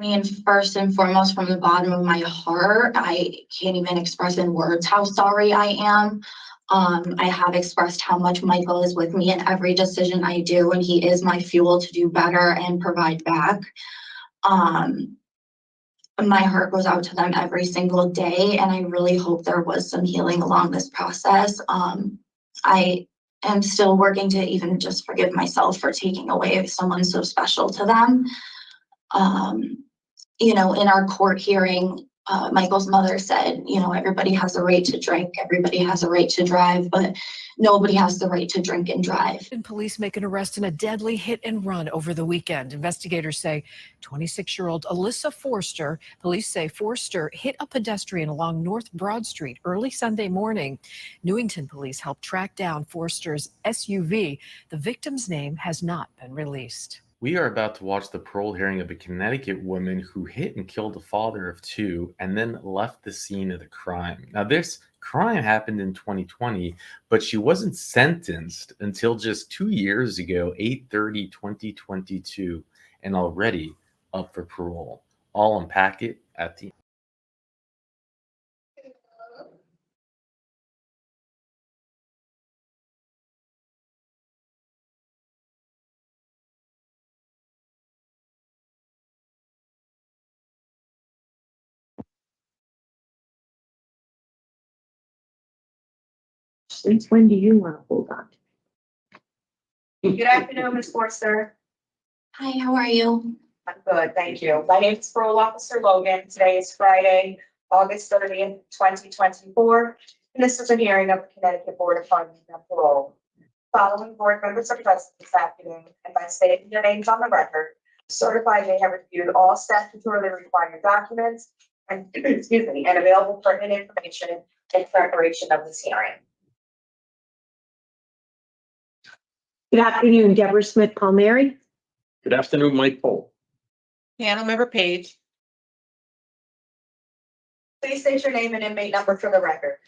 mean, first and foremost, from the bottom of my heart, I can't even express in words how sorry I am. I have expressed how much Michael is with me in every decision I do, and he is my fuel to do better and provide back. My heart goes out to them every single day, and I really hope there was some healing along this process. I am still working to even just forgive myself for taking away someone so special to them. In our court hearing, Michael's mother said, everybody has a right to drink, everybody has a right to drive, but nobody has the right to drink and drive. And police make an arrest in a deadly hit and run over the weekend. Investigators say 26-year-old Alyssa Forster, police say Forster hit a pedestrian along North Broad Street early Sunday morning. Newington police helped track down Forster's SUV. The victim's name has not been released. We are about to watch the parole hearing of a Connecticut woman who hit and killed a father of two and then left the scene of the crime. Now, this crime happened in 2020, but she wasn't sentenced until just 2 years ago, 8/30/2022, and already up for parole. I'll unpack it at the end. Since when do you want to hold on? Good afternoon, Ms. Forster. Hi, how are you? I'm good, thank you. My name is Parole Officer Logan. Today is Friday, August 30th, 2024, and this is a hearing of the Connecticut Board of Funding and Parole. Following board members are present this afternoon, and by stating their names on the record, certify they have reviewed all statutorily required documents and and available pertinent information in preparation of this hearing. Good afternoon, Deborah Smith Palmieri. Good afternoon, Mike Pohl. Panel Member Page. Please state your name and inmate number for the record.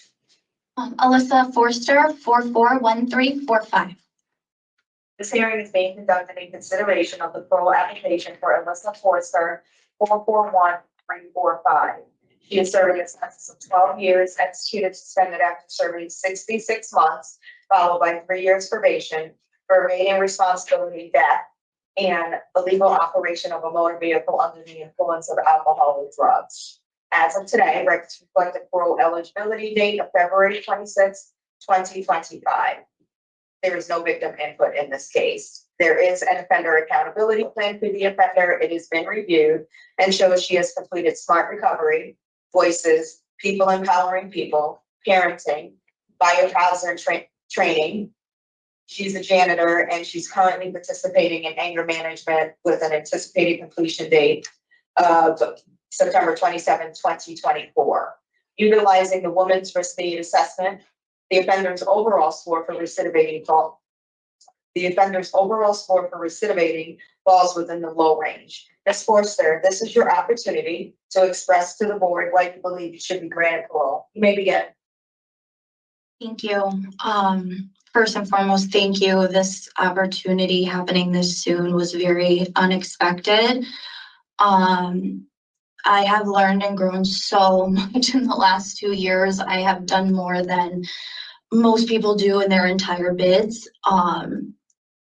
Alyssa Forster, 441345. This hearing is being conducted in consideration of the parole application for Alyssa Forster, 441345. She is serving a sentence of 12 years, executed suspended after serving 66 months, followed by 3 years probation for evading responsibility, death, and illegal operation of a motor vehicle under the influence of alcohol or drugs. As of today, records reflect the parole eligibility date of February 26, 2025. There is no victim input in this case. There is an offender accountability plan for the offender. It has been reviewed and shows she has completed SMART recovery, voices, people empowering people, parenting, biohazard training. She's a janitor and she's currently participating in anger management with an anticipated completion date of September 27, 2024. Utilizing the Women's Risk Need Assessment, the offender's overall score for recidivating falls within the low range. Ms. Forster, this is your opportunity to express to the board why you believe you should be granted parole. You may begin. Thank you. First and foremost, thank you. This opportunity happening this soon was very unexpected. I have learned and grown so much in the last 2 years. I have done more than most people do in their entire bids.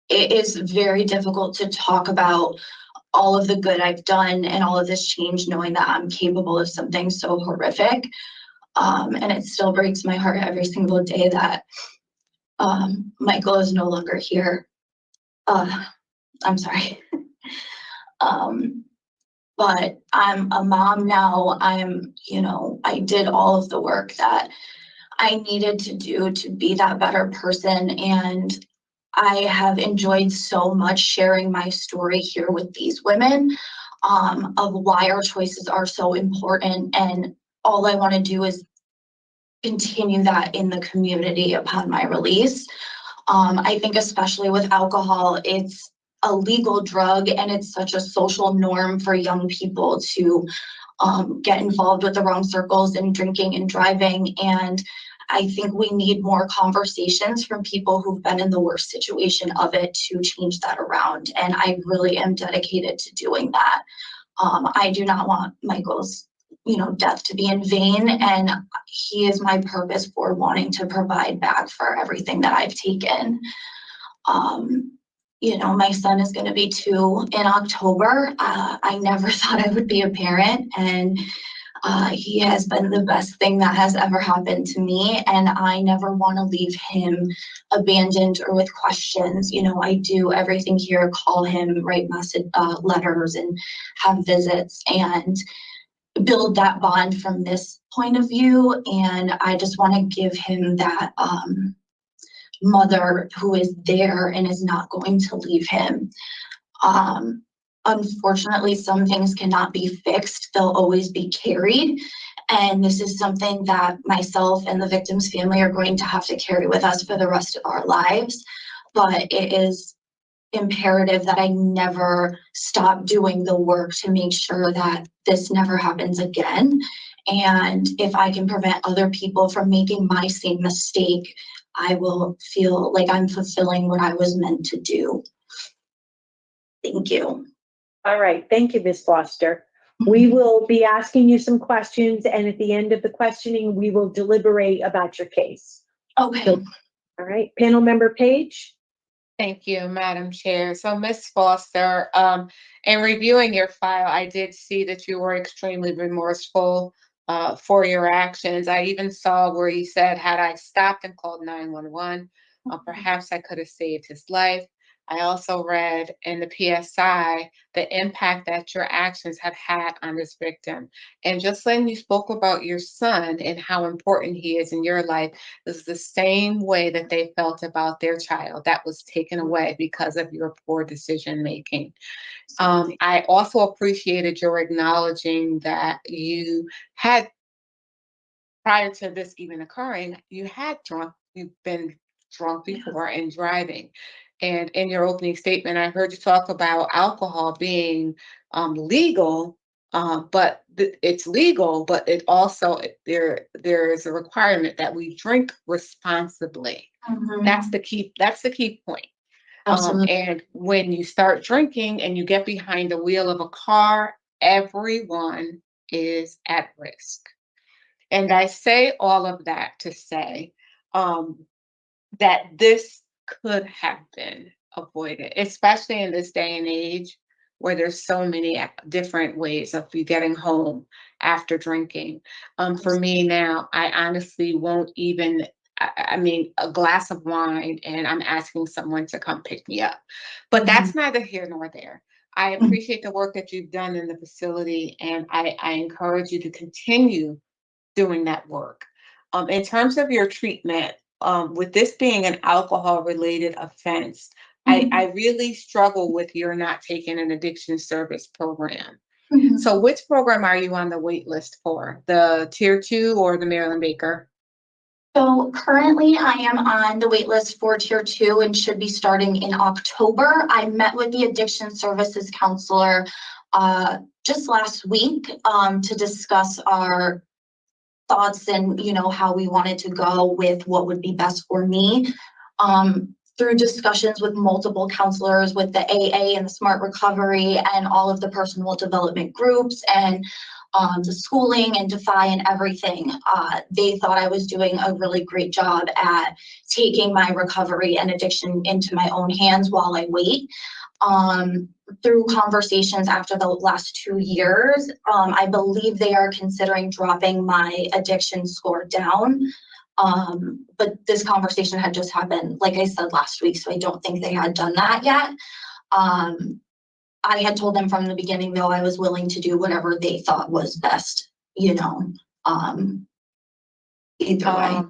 It is very difficult to talk about all of the good I've done and all of this change, knowing that I'm capable of something so horrific. And it still breaks my heart every single day that Michael is no longer here. I'm sorry. But I'm a mom now. I did all of the work that I needed to do to be that better person. And I have enjoyed so much sharing my story here with these women, of why our choices are so important. And all I want to do is continue that in the community upon my release. I think especially with alcohol, it's a legal drug and it's such a social norm for young people to get involved with the wrong circles in drinking and driving. And I think we need more conversations from people who've been in the worst situation of it to change that around. And I really am dedicated to doing that. I do not want Michael's, death to be in vain, and he is my purpose for wanting to provide back for everything that I've taken. My son is going to be 2 in October. I never thought I would be a parent, and he has been the best thing that has ever happened to me, and I never want to leave him abandoned or with questions. I do everything here, call him, write letters, and have visits, and build that bond from this point of view. And I just want to give him that mother who is there and is not going to leave him. Unfortunately, some things cannot be fixed. They'll always be carried. And this is something that myself and the victim's family are going to have to carry with us for the rest of our lives. But it is imperative that I never stop doing the work to make sure that this never happens again. And if I can prevent other people from making my same mistake, I will feel like I'm fulfilling what I was meant to do. Thank you. All right, thank you, Ms. Foster. We will be asking you some questions, and at the end of the questioning, we will deliberate about your case. Okay. All right, panel member Page. Thank you, Madam Chair. So, Ms. Foster, in reviewing your file, I did see that you were extremely remorseful for your actions. I even saw where you said, had I stopped and called 911, perhaps I could have saved his life. I also read in the PSI the impact that your actions have had on this victim. And just when you spoke about your son and how important he is in your life, this is the same way that they felt about their child that was taken away because of your poor decision making. I also appreciated your acknowledging that you had, prior to this even occurring, you've been drunk before and driving. And in your opening statement, I heard you talk about alcohol being legal, but it's legal, but it also, there's a requirement that we drink responsibly. Mhm. That's the key point. Absolutely. And when you start drinking and you get behind the wheel of a car, everyone is at risk. And I say all of that to say that this could have been avoided, especially in this day and age where there's so many different ways of you getting home after drinking. For me now, I honestly won't even, I mean, a glass of wine and I'm asking someone to come pick me up. But that's neither here nor there. I appreciate the work that you've done in the facility, and I encourage you to continue doing that work. In terms of your treatment, with this being an alcohol-related offense, I really struggle with your not taking an addiction service program. Mhm. So which program are you on the wait list for? The Tier 2 or the Maryland Baker? So currently I am on the wait list for Tier 2 and should be starting in October. I met with the addiction services counselor just last week to discuss our thoughts and how we wanted to go with what would be best for me. Through discussions with multiple counselors, with the AA and the Smart Recovery and all of the personal development groups and the schooling and Defy and everything, they thought I was doing a really great job at taking my recovery and addiction into my own hands while I wait. Through conversations after the last 2 years, I believe they are considering dropping my addiction score down. But this conversation had just happened, like I said, last week, so I don't think they had done that yet. I had told them from the beginning, though, I was willing to do whatever they thought was best, either way.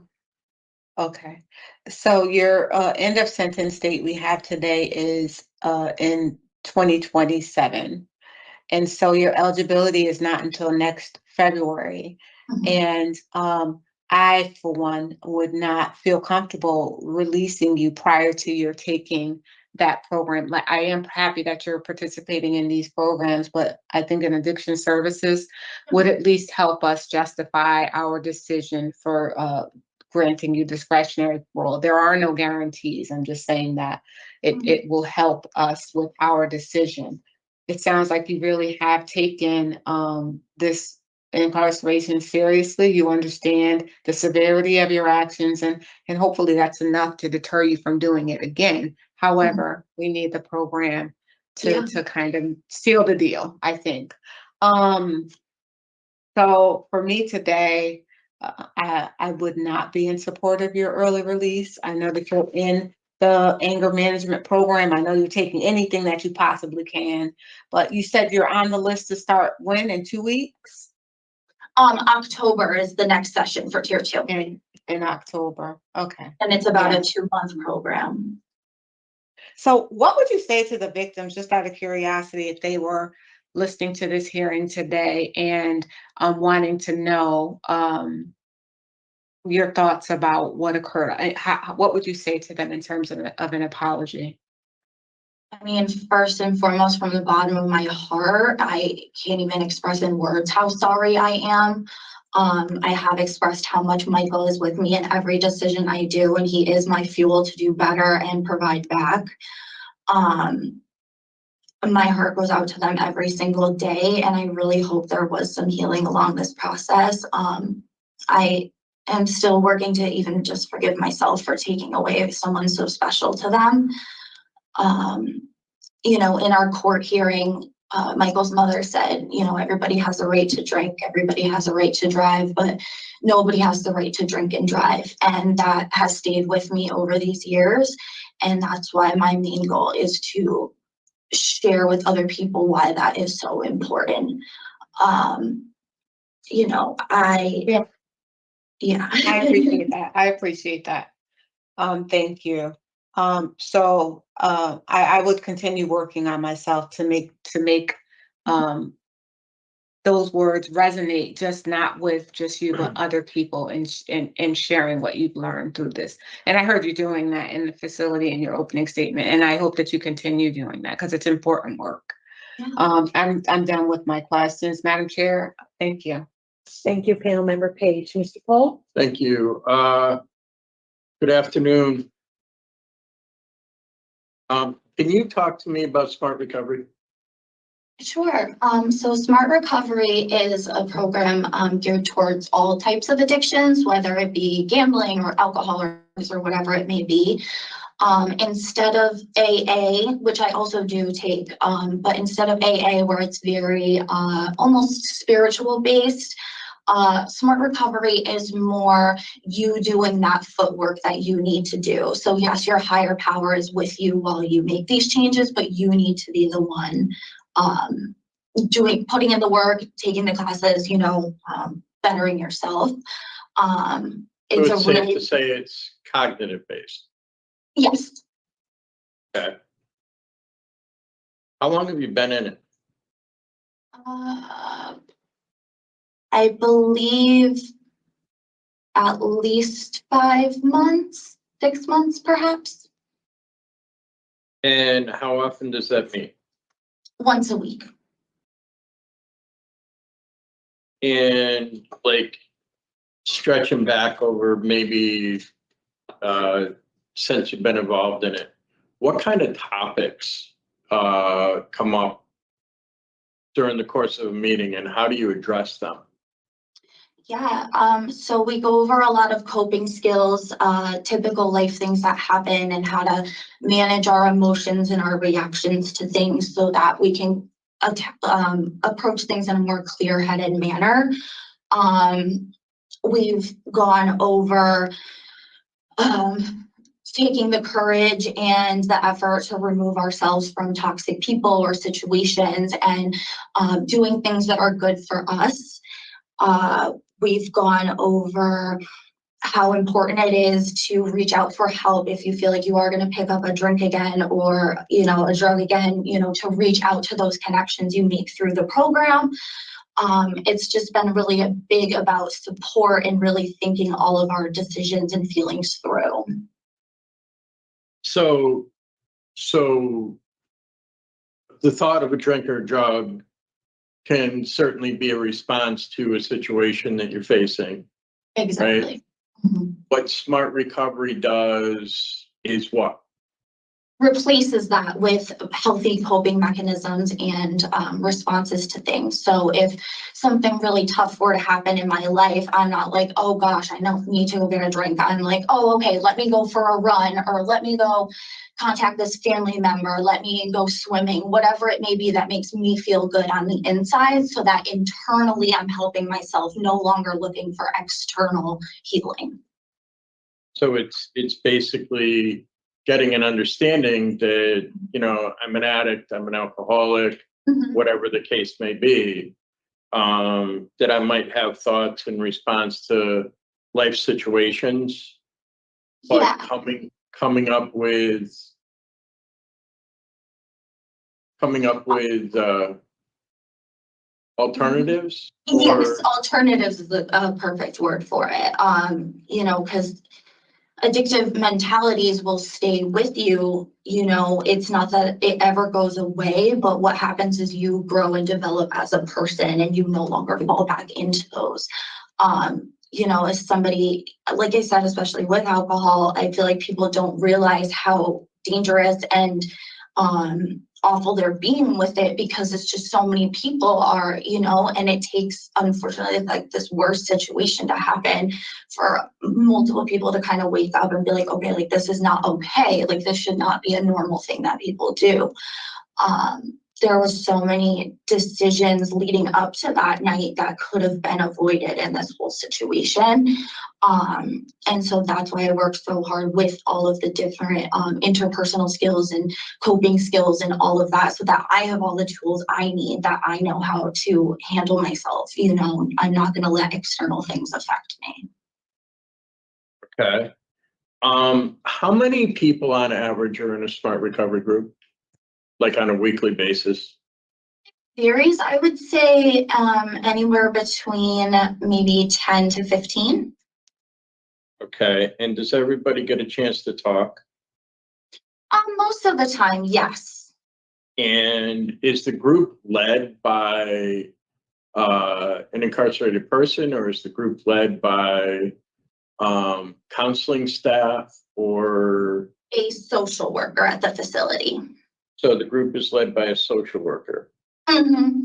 Okay. So your end of sentence date we have today is in 2027. And so your eligibility is not until next February. Mhm. And I, for one, would not feel comfortable releasing you prior to your taking that program. Like, I am happy that you're participating in these programs, but I think an addiction services would at least help us justify our decision for granting you discretionary parole. There are no guarantees. I'm just saying that it will help us with our decision. it sounds like you really have taken this incarceration seriously. You understand the severity of your actions, and hopefully that's enough to deter you from doing it again. However, we need the program Yeah. to kind of seal the deal, I think. So for me today, I would not be in support of your early release. I know that you're in the anger management program. I know you're taking anything that you possibly can, but you said you're on the list to start when, in 2 weeks? October is the next session for tier 2. In October. Okay. And it's about Yeah. a 2-month program. So what would you say to the victims, just out of curiosity, if they were listening to this hearing today and wanting to know your thoughts about what occurred? What would you say to them in terms of an apology? I mean, first and foremost, from the bottom of my heart, I can't even express in words how sorry I am. I have expressed how much Michael is with me in every decision I do, and he is my fuel to do better and provide back. My heart goes out to them every single day, and I really hope there was some healing along this process. I am still working to even just forgive myself for taking away someone so special to them. You know, in our court hearing, Michael's mother said, you know, everybody has a right to drink, everybody has a right to drive, but nobody has the right to drink and drive. And that has stayed with me over these years. And that's why my main goal is to share with other people why that is so important. You know, yeah. I appreciate that. I appreciate that. Thank you. I would continue working on myself to make those words resonate, just not with just you, but other people, and sharing what you've learned through this. And I heard you doing that in the facility in your opening statement, and I hope that you continue doing that because it's important work. Yeah. I'm done with my questions, Madam Chair. Thank you. Thank you, panel member Page. Mr. Cole? Thank you. Good afternoon. Can you talk to me about Smart Recovery? Sure. So Smart Recovery is a program geared towards all types of addictions, whether it be gambling or alcohol or whatever it may be. Instead of AA, which I also do take, but instead of AA, where it's very almost spiritual based, Smart Recovery is more you doing that footwork that you need to do. So yes, your higher power is with you while you make these changes, but you need to be the one putting in the work, taking the classes, you know, bettering yourself. It's so it's safe to say it's cognitive based. Yes. Okay. How long have you been in it? I believe at least 5 months, 6 months, perhaps. And how often does that mean? Once a week. And like stretching back over maybe since you've been involved in it, what kind of topics come up during the course of a meeting, and how do you address them? Yeah, so we go over a lot of coping skills, typical life things that happen, and how to manage our emotions and our reactions to things so that we can approach things in a more clear-headed manner. We've gone over taking the courage and the effort to remove ourselves from toxic people or situations, and doing things that are good for us. We've gone over how important it is to reach out for help if you feel like you are going to pick up a drink again or, you know, a drug again, you know, to reach out to those connections you make through the program. It's just been really a big about support and really thinking all of our decisions and feelings through. So the thought of a drink or a drug can certainly be a response to a situation that you're facing. Exactly. Right? Mm-hmm. What Smart Recovery does is what? replaces that with healthy coping mechanisms and responses to things. So if something really tough were to happen in my life, I'm not like, oh gosh, I know need to go get a drink. I'm like, oh, okay, let me go for a run, or let me go contact this family member, let me go swimming, whatever it may be that makes me feel good on the inside, so that internally I'm helping myself, no longer looking for external healing. So it's basically getting an understanding that, you know, I'm an addict, I'm an alcoholic, whatever the case may be, that I might have thoughts in response to life situations, but Yeah. coming up with alternatives. Yes, alternatives is a perfect word for it. You know, because addictive mentalities will stay with you. You know, it's not that it ever goes away, but what happens is you grow and develop as a person and you no longer fall back into those. You know, as somebody, like I said, especially with alcohol, I feel like people don't realize how dangerous and awful they're being with it, because it's just so many people are, you know, and it takes, unfortunately, like this worst situation to happen for multiple people to kind of wake up and be like, okay, like this is not okay. Like this should not be a normal thing that people do. There were so many decisions leading up to that night that could have been avoided in this whole situation. And so that's why I worked so hard with all of the different interpersonal skills and coping skills and all of that, so that I have all the tools I need, that I know how to handle myself. You know, I'm not going to let external things affect me. Okay. How many people on average are in a smart recovery group? Like on a weekly basis? Theories, I would say anywhere between maybe 10 to 15. Okay. And does everybody get a chance to talk? Most of the time, yes. And is the group led by an incarcerated person, or is the group led by counseling staff, or? A social worker at the facility. So the group is led by a social worker. Mm-hmm.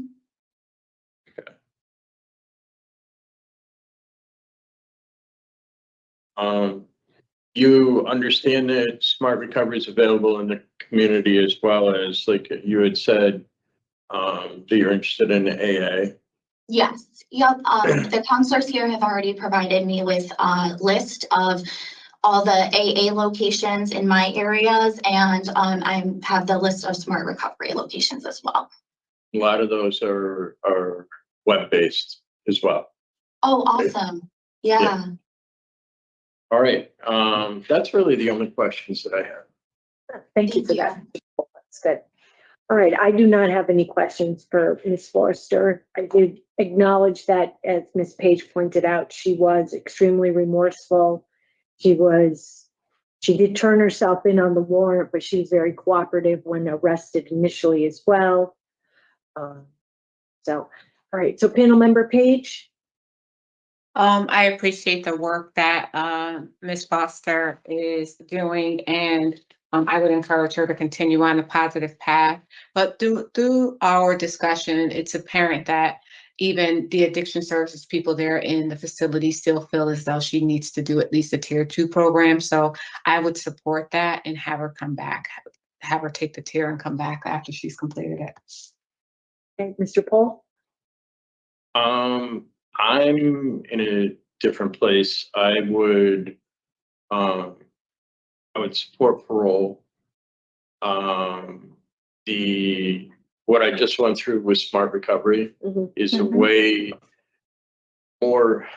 You understand that smart recovery is available in the community, as well as, like you had said, that you're interested in AA. Yes. Yep. The counselors here have already provided me with a list of all the AA locations in my areas, and I have the list of smart recovery locations as well. A lot of those are web-based as well. Oh, awesome. Yeah. All right. That's really the only questions that I have. Thank you for that. That's good. All right, I do not have any questions for Ms. Forster. I did acknowledge that, as Ms. Page pointed out, she was extremely remorseful. She did turn herself in on the warrant, but she was very cooperative when arrested initially as well. All right, so panel member Page. I appreciate the work that Ms. Foster is doing, and I would encourage her to continue on the positive path. But through our discussion, it's apparent that even the addiction services people there in the facility still feel as though she needs to do at least a tier 2 program. So I would support that and have her come back, have her take the tier and come back after she's completed it. Okay, Mr. Paul. I'm in a different place. I would support parole. What I just went through with smart recovery is a way more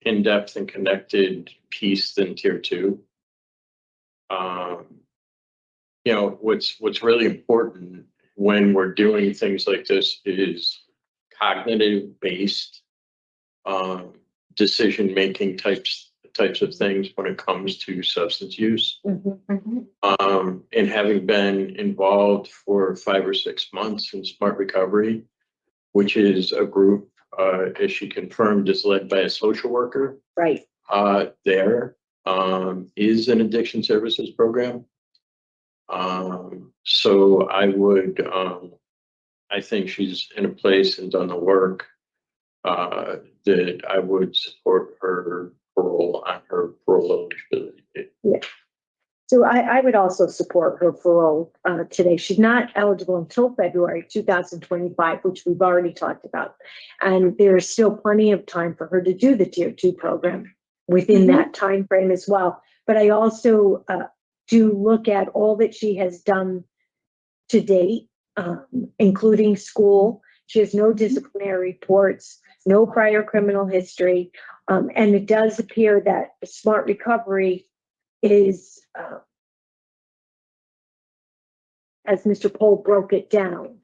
in-depth and connected piece than tier 2. You know, what's really important when we're doing things like this is cognitive based decision making types of things when it comes to substance use. And having been involved for 5 or 6 months in smart recovery, which is a group, as she confirmed, is led by a social worker. Right. There is an addiction services program. So I would, I think she's in a place and done the work, that I would support her parole on her parole eligibility. So I would also support her parole today. She's not eligible until February 2025, which we've already talked about. And there's still plenty of time for her to do the Tier 2 program within that time frame as well. But I also do look at all that she has done to date, including school. She has no disciplinary reports, no prior criminal history. And it does appear that Smart Recovery is, as Mr. Pohl broke it down,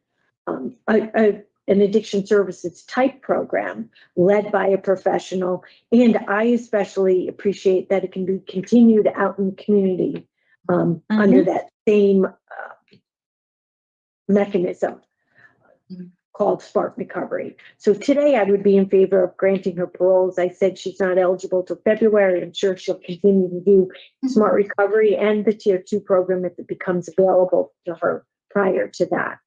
an addiction services type program led by a professional. And I especially appreciate that it can be continued out in the community under that same mechanism called Smart Recovery. So today I would be in favor of granting her parole. As I said, she's not eligible till February. I'm sure she'll continue to do Smart Recovery and the Tier 2 program if it becomes available to her prior to that.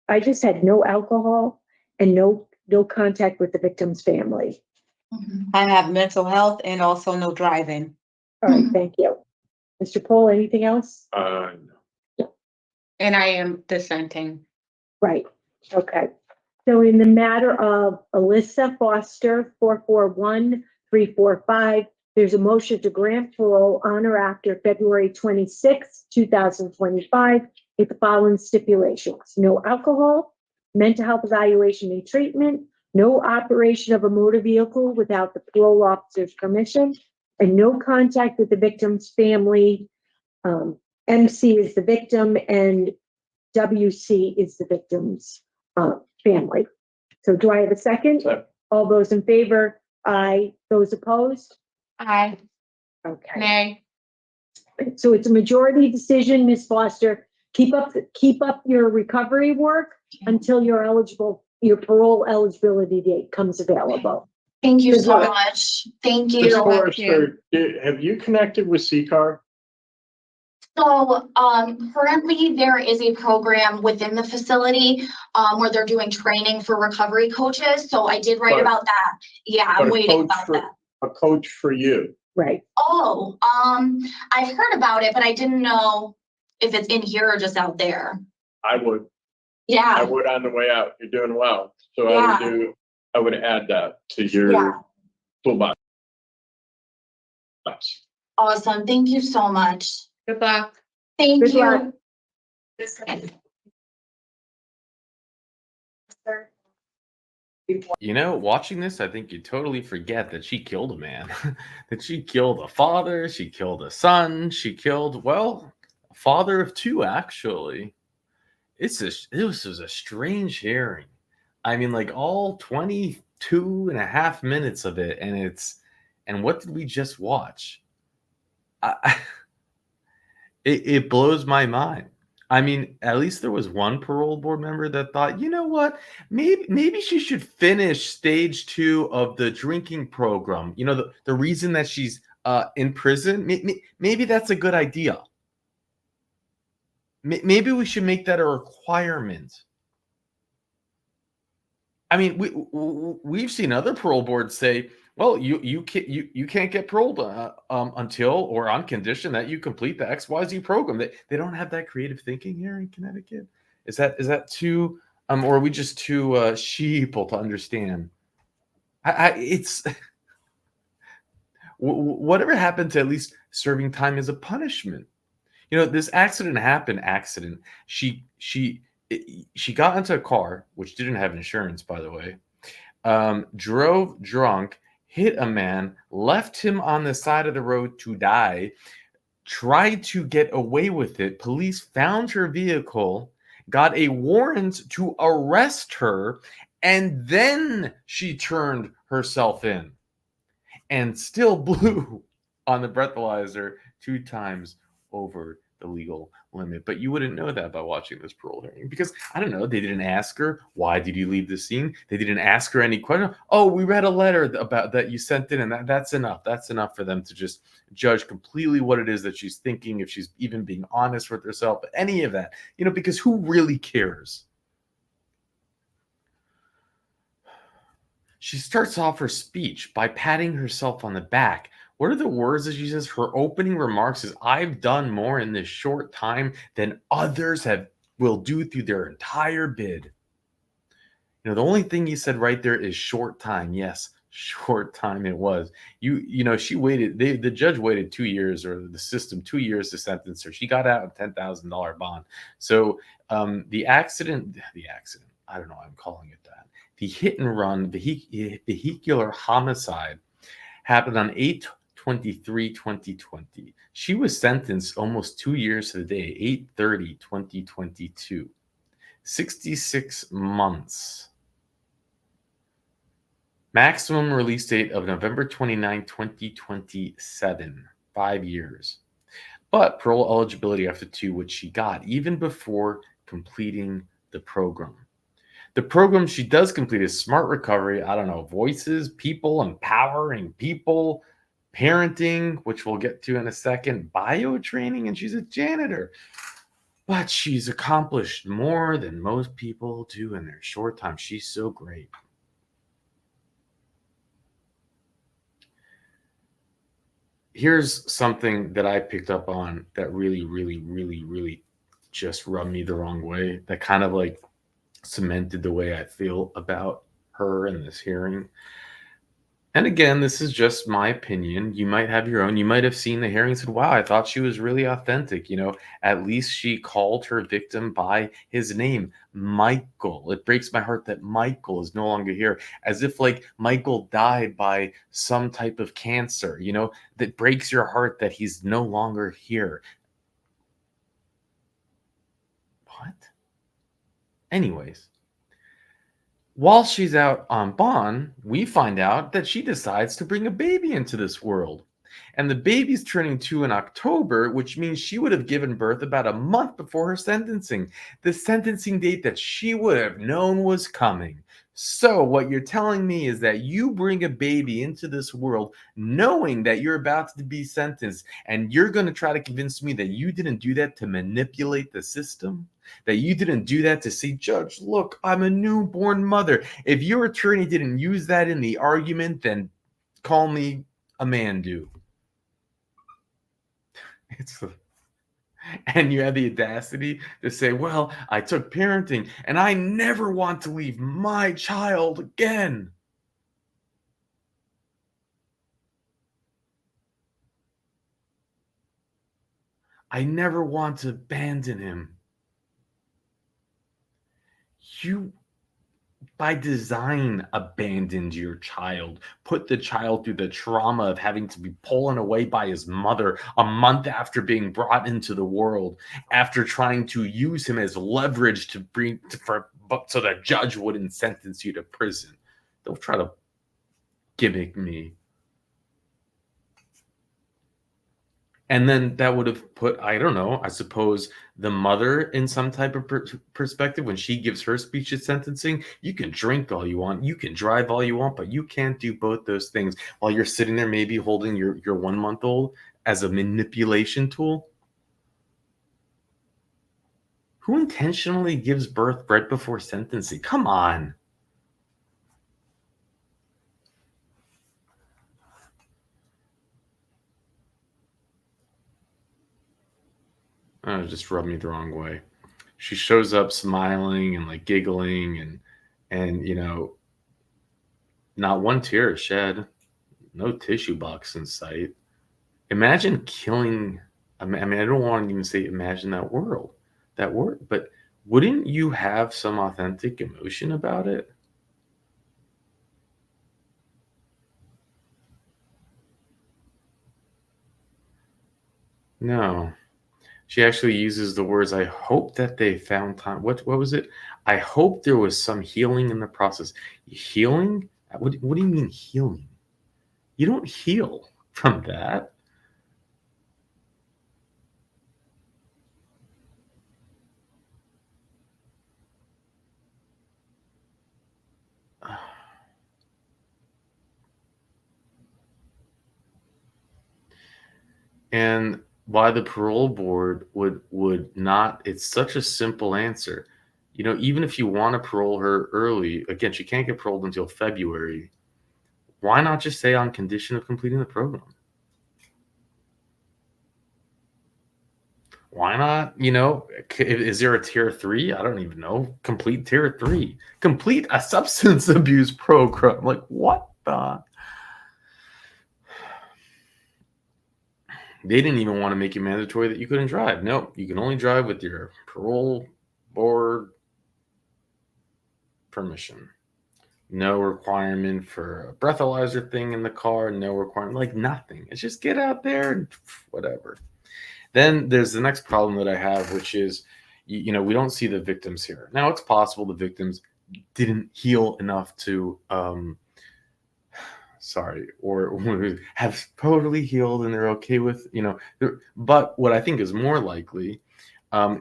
I just had no alcohol and no contact with the victim's family. I have mental health and also no driving. All right, thank you. Mr. Pohl, anything else? No. And I am dissenting. Right, okay. So in the matter of Alyssa Foster, 441345, there's a motion to grant parole on or after February 26, 2025, with the following stipulations: no alcohol, mental health evaluation and treatment, no operation of a motor vehicle without the parole officer's permission, and no contact with the victim's family. MC is the victim and WC is the victim's family. So do I have a second? Second. All those in favor? Aye. Those opposed? Aye. Okay. Nay. So it's a majority decision, Ms. Foster. Keep up your recovery work until your parole eligibility date comes available. Thank you Good so luck. much. Thank Ms. you. Forrester, have you connected with CCAR? So, currently there is a program within the facility, where they're doing training for recovery coaches. So I did write But- about that. Yeah, but I'm a waiting coach about for- that. A coach for you. Right. Oh, I've heard about it, but I didn't know if it's in here or just out there. I would Yeah, on the way out. You're doing well. So Yeah. I would add that to your Yeah. toolbox. awesome. Thank you so much. Good luck. Thank Good you. luck. You know, watching this, I think you totally forget that she killed a man. That she killed a father, she killed a son, she killed, well, a father of two, actually. This was a strange hearing. I mean, like all 22 and a half minutes of it, and what did we just watch? It blows my mind. I mean, at least there was one parole board member that thought, you know what, maybe she should finish stage 2 of the drinking program. You know, the reason that she's in prison, maybe that's a good idea. Maybe we should make that a requirement. I mean, we've seen other parole boards say, well, you can't get paroled until or on condition that you complete the XYZ program. They don't have that creative thinking here in Connecticut. Is that too or are we just too sheeple to understand? It's whatever happened to at least serving time as a punishment? You know, this accident happened. She got into a car which didn't have insurance, by the way. Drove drunk, hit a man, left him on the side of the road to die, tried to get away with it. Police found her vehicle, got a warrant to arrest her, and then she turned herself in and still blew on the breathalyzer 2 times over the legal limit. But you wouldn't know that by watching this parole hearing because, I don't know, they didn't ask her, why did you leave the scene? They didn't ask her any question. Oh, we read a letter about that you sent in, and that's enough. That's enough for them to just judge completely what it is that she's thinking, if she's even being honest with herself, any of that, because who really cares? She starts off her speech by patting herself on the back. What are the words that she says? Her opening remarks is, I've done more in this short time than others will do through their entire bid. The only thing he said right there is short time. Yes, short time it was. She waited, the judge waited 2 years, or the system 2 years to sentence her. She got out on $10,000 bond. So the accident, I don't know why I'm calling it that. The hit and run, vehicular homicide happened on 8/23/2020. She was sentenced almost 2 years to the day, 8/30/2022. 66 months. Maximum release date of November 29, 2027. 5 years. But parole eligibility after 2, which she got even before completing the program. The program she does complete is Smart Recovery, I don't know, Voices, People, Empowering People, Parenting, which we'll get to in a second, Bio Training, and she's a janitor. But she's accomplished more than most people do in their short time. She's so great. Here's something that I picked up on that really, really, really, really just rubbed me the wrong way. That kind of like cemented the way I feel about her in this hearing. And again, this is just my opinion. You might have your own. You might have seen the hearing and said, wow, I thought she was really authentic. At least she called her victim by his name, Michael. It breaks my heart that Michael is no longer here, as if like Michael died by some type of cancer, that breaks your heart that he's no longer here. What? Anyways. While she's out on bond, we find out that she decides to bring a baby into this world. And the baby's turning 2 in October, which means she would have given birth about a month before her sentencing. The sentencing date that she would have known was coming. So what you're telling me is that you bring a baby into this world knowing that you're about to be sentenced, and you're going to try to convince me that you didn't do that to manipulate the system? That you didn't do that to say, Judge, look, I'm a newborn mother. If your attorney didn't use that in the argument, then call me a Mandoo. And you had the audacity to say, well, I took parenting and I never want to leave my child again. I never want to abandon him. You, by design, abandoned your child, put the child through the trauma of having to be pulling away by his mother a month after being brought into the world, after trying to use him as leverage so the judge wouldn't sentence you to prison. Don't try to gimmick me. And then that would have put, I don't know, I suppose, the mother in some type of perspective when she gives her speech at sentencing. You can drink all you want, you can drive all you want, but you can't do both those things while you're sitting there maybe holding your 1-month-old as a manipulation tool. Who intentionally gives birth right before sentencing? Come on. It just rubbed me the wrong way. She shows up smiling and like giggling and not one tear is shed, no tissue box in sight. Imagine killing. I mean, I don't want to even say imagine that word, but wouldn't you have some authentic emotion about it? No. She actually uses the words, I hope that they found time. What was it? I hope there was some healing in the process. Healing? What do you mean healing? You don't heal from that. And why the parole board would not, it's such a simple answer. You know, even if you want to parole her early, again, she can't get paroled until February. Why not just say on condition of completing the program? Why not? You know, is there a tier 3? I don't even know. Complete tier 3. Complete a substance abuse program. Like, what the? They didn't even want to make it mandatory that you couldn't drive. No, you can only drive with your parole board permission. No requirement for a breathalyzer thing in the car. No requirement, like nothing. It's just get out there and whatever. Then there's the next problem that I have, which is, you know, we don't see the victims here. Now, it's possible the victims didn't heal enough to, or have totally healed and they're okay with, you know. But what I think is more likely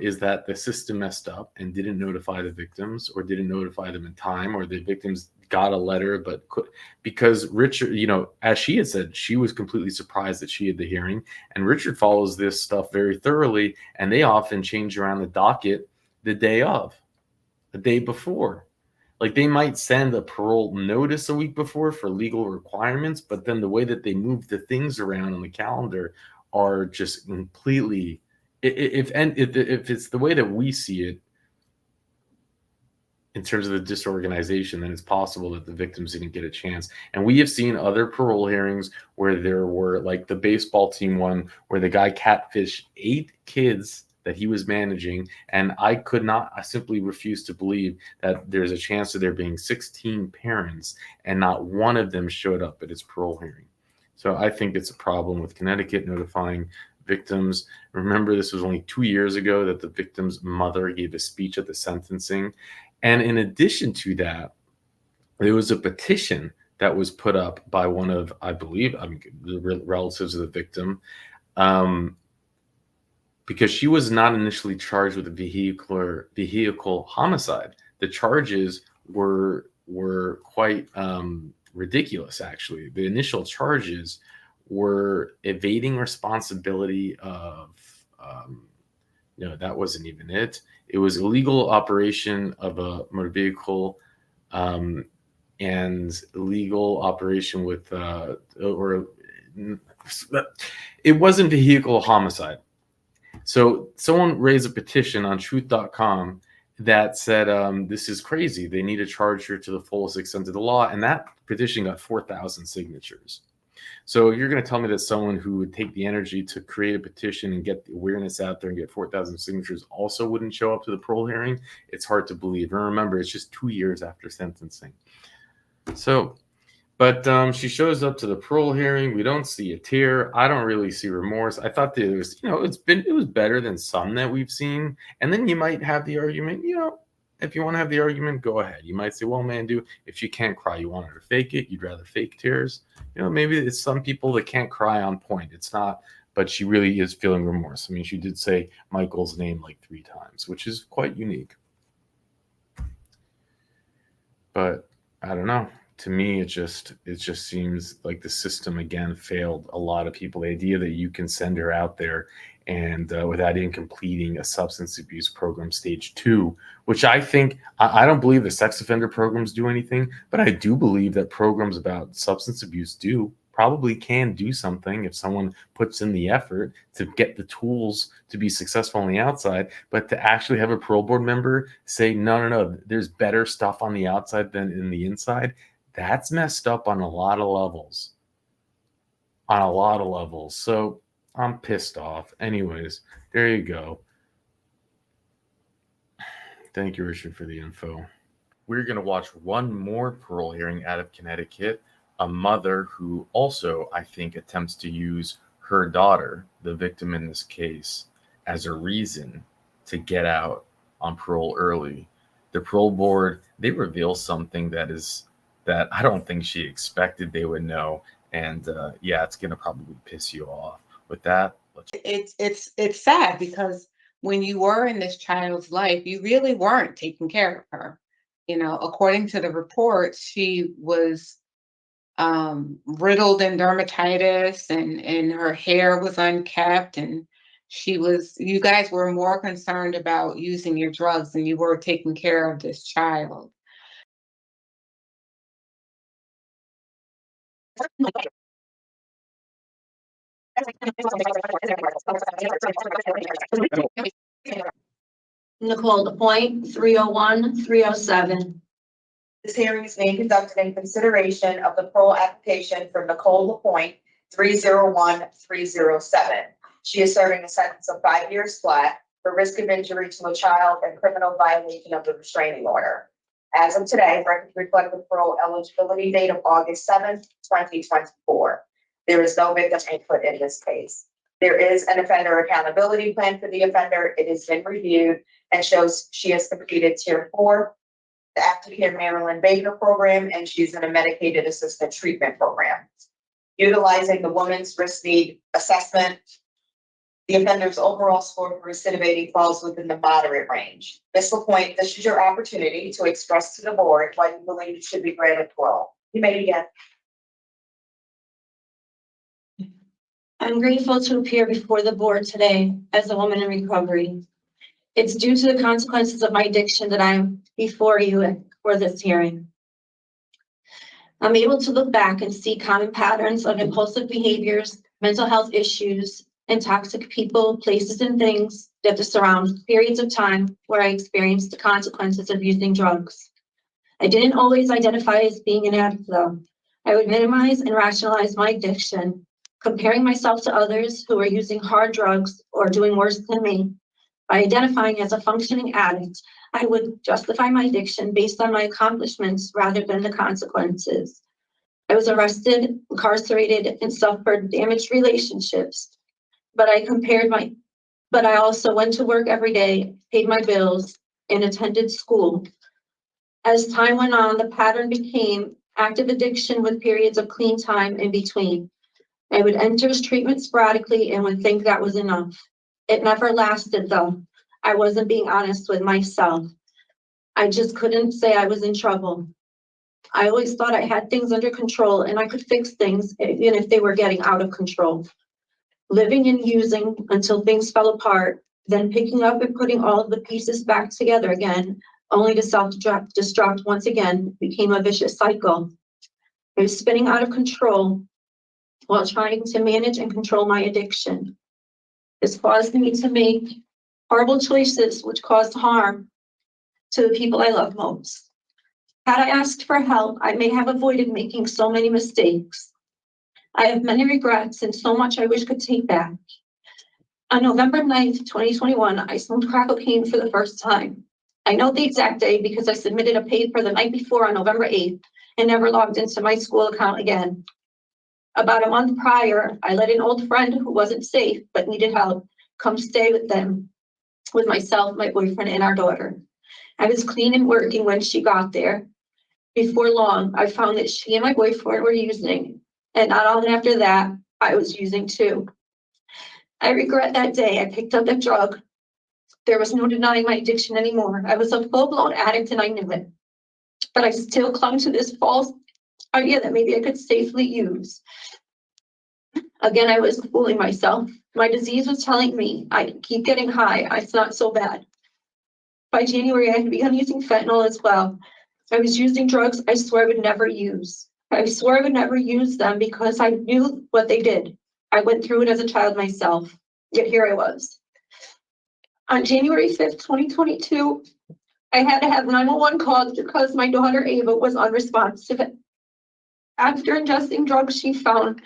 is that the system messed up and didn't notify the victims or didn't notify them in time, or the victims got a letter but because Richard, you know, as she had said, she was completely surprised that she had the hearing, and Richard follows this stuff very thoroughly, and they often change around the docket the day of, the day before. Like they might send a parole notice a week before for legal requirements, but then the way that they move the things around on the calendar are just completely, if it's the way that we see it in terms of the disorganization, then it's possible that the victims didn't get a chance. And we have seen other parole hearings where there were, like the baseball team one, where the guy catfished 8 kids that he was managing. And I simply refuse to believe that there's a chance of there being 16 parents and not one of them showed up at his parole hearing. So I think it's a problem with Connecticut notifying victims. Remember, this was only 2 years ago that the victim's mother gave a speech at the sentencing. And in addition to that, there was a petition that was put up by one of, I believe, the relatives of the victim, because she was not initially charged with a vehicle homicide. The charges were quite ridiculous, actually. The initial charges were evading responsibility of, no, that wasn't even it. It was illegal operation of a motor vehicle, and illegal operation with, or it wasn't vehicle homicide. So someone raised a petition on truth.com that said, this is crazy. They need to charge her to the fullest extent of the law. And that petition got 4,000 signatures. So you're going to tell me that someone who would take the energy to create a petition and get the awareness out there and get 4,000 signatures also wouldn't show up to the parole hearing? It's hard to believe. And remember, it's just 2 years after sentencing. So, but she shows up to the parole hearing. We don't see a tear. I don't really see remorse. I thought there was, you know, it was better than some that we've seen. And then you might have the argument, you know, if you want to have the argument, go ahead. You might say, well, Mandoo, if she can't cry, you want her to fake it. You'd rather fake tears. You know, maybe it's some people that can't cry on point. It's not, but she really is feeling remorse. I mean, she did say Michael's name like 3 times, which is quite unique. But I don't know. To me, it just seems like the system again failed a lot of people. The idea that you can send her out there and without even completing a substance abuse program stage 2, which I think, I don't believe the sex offender programs do anything, but I do believe that programs about substance abuse probably can do something if someone puts in the effort to get the tools to be successful on the outside. But to actually have a parole board member say, no, there's better stuff on the outside than in the inside, that's messed up on a lot of levels. So I'm pissed off. Anyways, there you go. Thank you, Richard, for the info. We're going to watch one more parole hearing out of Connecticut. A mother who also, I think, attempts to use her daughter, the victim in this case, as a reason to get out on parole early. The parole board, they reveal something that I don't think she expected they would know. And yeah, it's going to probably piss you off. With that, It's sad because when you were in this child's life, you really weren't taking care of her. You know, according to the report, she was riddled in dermatitis, and her hair was unkept, and you guys were more concerned about using your drugs than you were taking care of this child. Nicole, the point 301, 307. This hearing is being conducted in consideration of the parole application for Nicole LaPointe, 301-307. She is serving a sentence of 5 years flat for risk of injury to a child and criminal violation of the restraining order. As of today, records reflect the parole eligibility date of August 7th, 2024. There is no victim input in this case. There is an offender accountability plan for the offender. It has been reviewed and shows she has completed Tier 4, the Aftercare Maryland Baker program, and she's in a medicated assisted treatment program. Utilizing the woman's risk need assessment, the offender's overall score for recidivating falls within the moderate range. Ms. LaPointe, this is your opportunity to express to the board why you believe you should be granted parole. You may begin. I'm grateful to appear before the board today as a woman in recovery. It's due to the consequences of my addiction that I'm before you for this hearing. I'm able to look back and see common patterns of impulsive behaviors, mental health issues, and toxic people, places, and things that surround periods of time where I experienced the consequences of using drugs. I didn't always identify as being an addict, though. I would minimize and rationalize my addiction, comparing myself to others who are using hard drugs or doing worse than me. By identifying as a functioning addict, I would justify my addiction based on my accomplishments rather than the consequences. I was arrested, incarcerated, and suffered damaged relationships, but I also went to work every day, paid my bills, and attended school. As time went on, the pattern became active addiction with periods of clean time in between. I would enter treatment sporadically and would think that was enough. It never lasted, though. I wasn't being honest with myself. I just couldn't say I was in trouble. I always thought I had things under control and I could fix things even if they were getting out of control. Living and using until things fell apart, then picking up and putting all of the pieces back together again, only to self-destruct once again, became a vicious cycle. I was spinning out of control while trying to manage and control my addiction. This caused me to make horrible choices which caused harm to the people I love most. Had I asked for help, I may have avoided making so many mistakes. I have many regrets and so much I wish could take back. On November 9th, 2021, I smoked crack cocaine for the first time. I know the exact day because I submitted a paper the night before on November 8th and never logged into my school account again. About a month prior, I let an old friend who wasn't safe but needed help come stay with them, with myself, my boyfriend, and our daughter. I was clean and working when she got there. Before long, I found that she and my boyfriend were using, and not long after that, I was using too. I regret that day I picked up that drug. There was no denying my addiction anymore. I was a full-blown addict and I knew it. But I still clung to this false idea that maybe I could safely use. Again, I was fooling myself. My disease was telling me I keep getting high. It's not so bad. By January, I had begun using fentanyl as well. I was using drugs I swore I would never use. I swore I would never use them because I knew what they did. I went through it as a child myself, yet here I was. On January 5th, 2022, I had to have 911 called because my daughter Ava was unresponsive. After ingesting drugs, she found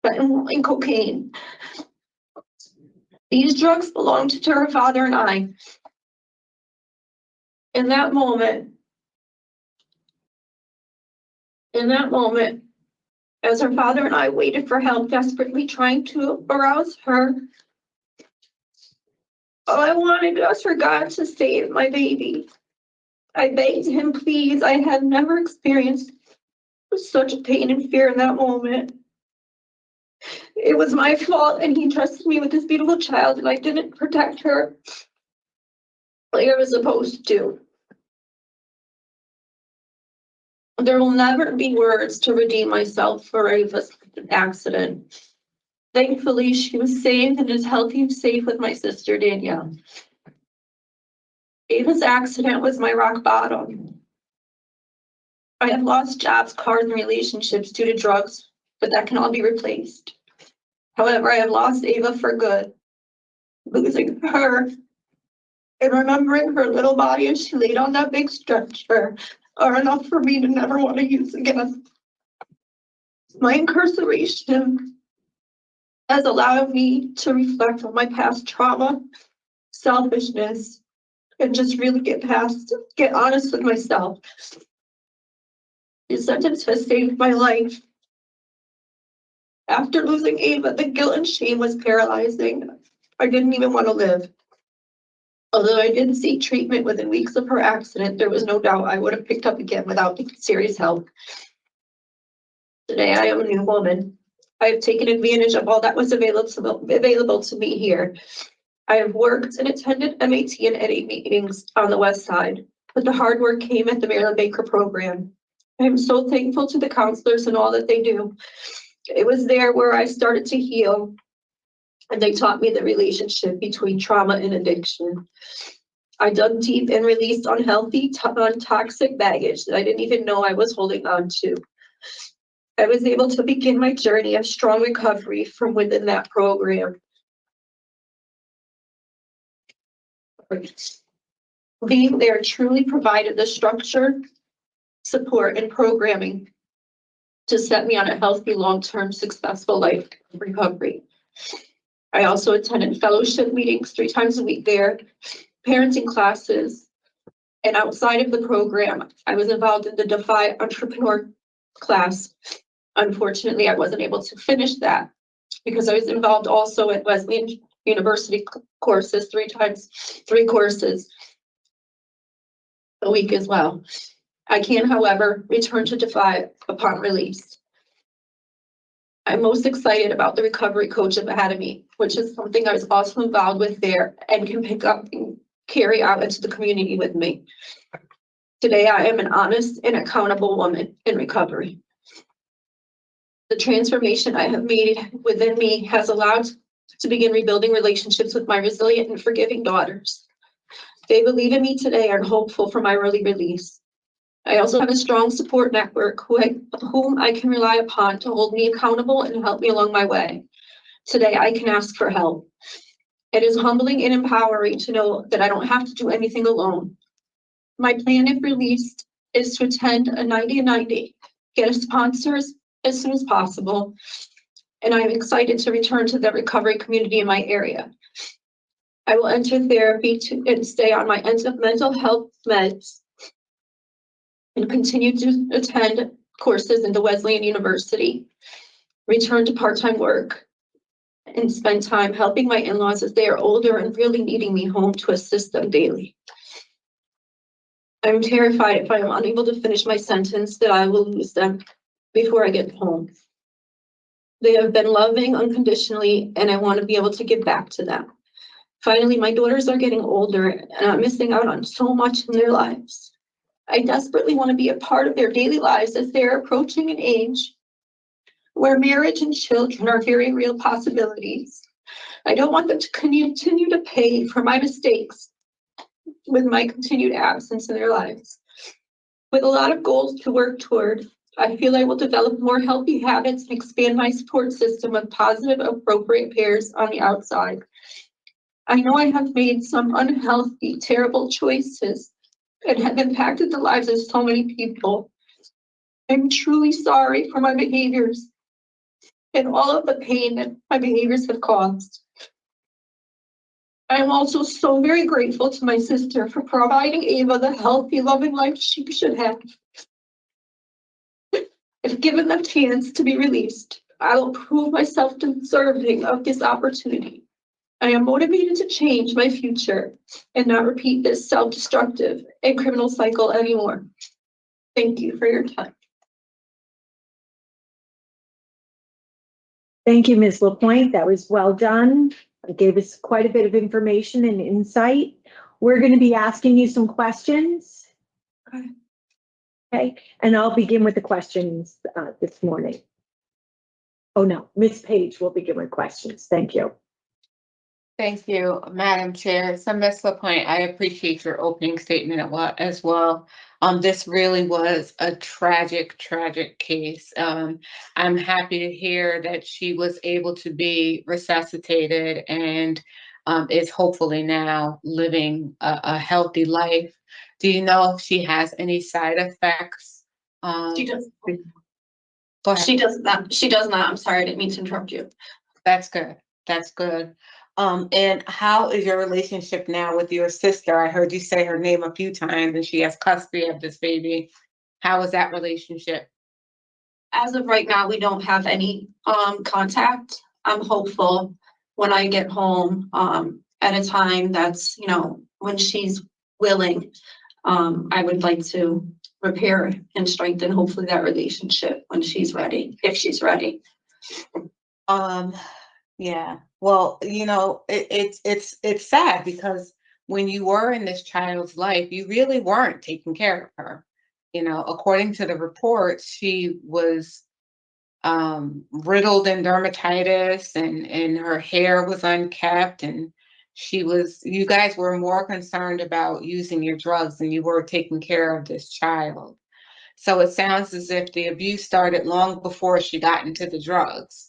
fentanyl and cocaine. These drugs belonged to her father and I. In that moment, as her father and I waited for help, desperately trying to arouse her, all I wanted was for God to save my baby. I begged him, please. I had never experienced such pain and fear in that moment. It was my fault, and he trusted me with this beautiful child, and I didn't protect her like I was supposed to. There will never be words to redeem myself for Ava's accident. Thankfully, she was safe and is healthy and safe with my sister Danielle. Ava's accident was my rock bottom. I have lost jobs, cars, and relationships due to drugs, but that can all be replaced. However, I have lost Ava for good. Losing her and remembering her little body as she laid on that big stretcher are enough for me to never want to use again. My incarceration has allowed me to reflect on my past trauma, selfishness, and just really get honest with myself. The sentence has saved my life. After losing Ava, the guilt and shame was paralyzing. I didn't even want to live. Although I did seek treatment within weeks of her accident, there was no doubt I would have picked up again without serious help. Today, I am a new woman. I have taken advantage of all that was available to me here. I have worked and attended MAT and NA meetings on the West Side, but the hard work came at the Marilyn Baker program. I am so thankful to the counselors and all that they do. It was there where I started to heal, and they taught me the relationship between trauma and addiction. I dug deep and released unhealthy, toxic baggage that I didn't even know I was holding on to. I was able to begin my journey of strong recovery from within that program. Being there truly provided the structure, support, and programming to set me on a healthy, long-term, successful life of recovery. I also attended fellowship meetings 3 times a week there, parenting classes, and outside of the program, I was involved in the Defy Entrepreneur class. Unfortunately, I wasn't able to finish that because I was involved also at Wesleyan University courses 3 courses a week as well. I can, however, return to Defy upon release. I'm most excited about the Recovery Coach Academy, which is something I was also involved with there and can pick up and carry out into the community with me. Today, I am an honest and accountable woman in recovery. The transformation I have made within me has allowed to begin rebuilding relationships with my resilient and forgiving daughters. They believe in me today and are hopeful for my early release. I also have a strong support network whom I can rely upon to hold me accountable and help me along my way. Today, I can ask for help. It is humbling and empowering to know that I don't have to do anything alone. My plan, if released, is to attend a 90-90, get sponsors as soon as possible, and I'm excited to return to the recovery community in my area. I will enter therapy and stay on my mental health meds and continue to attend courses into Wesleyan University, return to part-time work, and spend time helping my in-laws as they are older and really needing me home to assist them daily. I'm terrified if I am unable to finish my sentence that I will lose them before I get home. They have been loving unconditionally, and I want to be able to give back to them. Finally, my daughters are getting older, and I'm missing out on so much in their lives. I desperately want to be a part of their daily lives as they're approaching an age where marriage and children are very real possibilities. I don't want them to continue to pay for my mistakes with my continued absence in their lives. With a lot of goals to work toward, I feel I will develop more healthy habits and expand my support system of positive, appropriate peers on the outside. I know I have made some unhealthy, terrible choices and have impacted the lives of so many people. I'm truly sorry for my behaviors and all of the pain that my behaviors have caused. I am also so very grateful to my sister for providing Ava the healthy, loving life she should have. If given the chance to be released, I will prove myself deserving of this opportunity. I am motivated to change my future and not repeat this self-destructive and criminal cycle anymore. Thank you for your time. Thank you, Ms. LaPointe. That was well done. It gave us quite a bit of information and insight. We're going to be asking you some questions. Okay. Okay, and I'll begin with the questions this morning. Oh, no, Ms. Page will begin with questions. Thank you. Thank you, Madam Chair. So Ms. LaPointe, I appreciate your opening statement as well. This really was a tragic, tragic case. I'm happy to hear that she was able to be resuscitated and is hopefully now living a healthy life. Do you know if she has any side effects? She does. Go ahead. She does not. She does not. I'm sorry, I didn't mean to interrupt you. That's good. That's good. And how is your relationship now with your sister? I heard you say her name a few times and she has custody of this baby. How is that relationship? As of right now, we don't have any contact. I'm hopeful when I get home at a time that's, you know, when she's willing. I would like to repair and strengthen hopefully that relationship when she's ready, if she's ready. Yeah. Well, you know, it's sad because when you were in this child's life, you really weren't taking care of her. You know, according to the report, she was riddled in dermatitis and her hair was unkept and you guys were more concerned about using your drugs than you were taking care of this child. So it sounds as if the abuse started long before she got into the drugs.